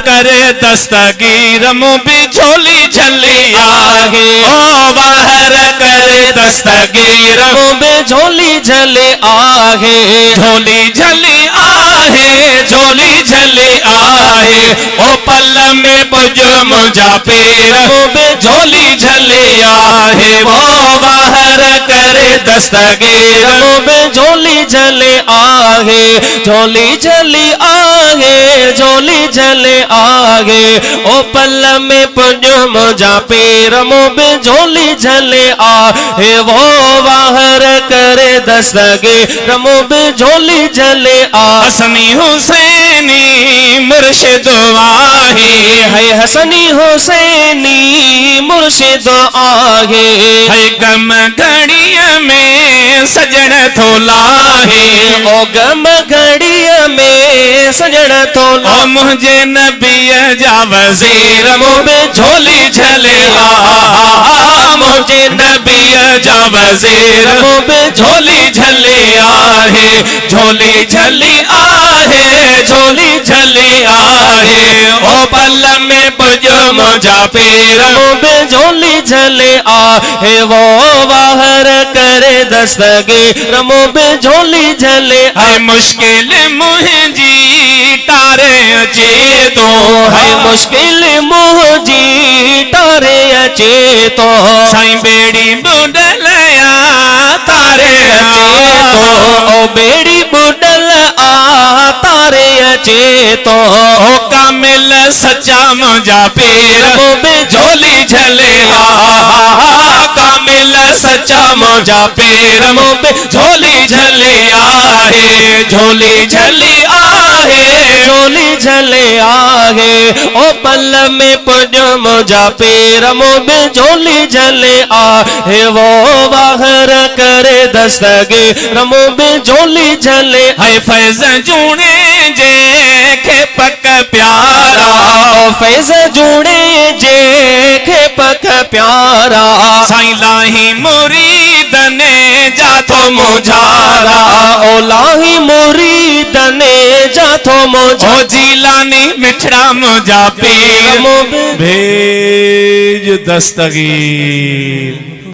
करे दस्तगीर मुबी झोली झली आगे ओ बाहर करे दस्तगीर मुबी झोली झले आगे झोली झली आहे झोली झली आहे ओ पल में बुझ मुझा पीर मुबी झोली झली आहे वो बाहर करे दस्तगीर मुबी झोली झले आगे झोली झली आगे झोली झले आगे ओ पल में पुंज मुझा पीर मुबी झोली झले आगे वो बाहर करे दस्तगीर मुबी झोली झले आ हसनी हुसैनी मुर्शिद वाहे है हसनी हुसैनी मुर्शिद आगे है गम घड़िया में सजन थोला है ओ गम घड़िया में सजन थोला ओ मुझे नबी जा वजीर मुबी झोली झले आ मुझे नबी जा वजीर मुबी झोली झले आहे झोली झली आहे झोली झली आहे ओ पल में बुझ मुझा पीर मुबी झोली झले आहे वो बाहर करे दस्तगीर मुबी झोली झले है मुश्किल मुझी तारे अचे तो है मुश्किल मुझी तारे अचे तो साईं बेड़ी बुडलया तारे अचे तो ओ बेड़ी बुडल आ तारे अचे तो ओ कामिल सच्चा मुझा पीर मुबी झोली झले कामिल सच्चा मुझा पीर मुबी झोली झले आहे झोली झली आहे झोली झले आहे ओ पल में पुंज मुझा पीर मुबी झोली झले आहे वो बाहर करे दस्तगीर मुबी झोली झले है फैज जूने जे खे पक प्यारा ओ फैज जूने जे खे पक प्यारा साईं लाही मुरीद ने जाथो मुझारा ओ लाही मुरीद ने जाथो मुझा ओ जीलानी मिठड़ा मुझा पीर मुबी भेज दस्तगीर।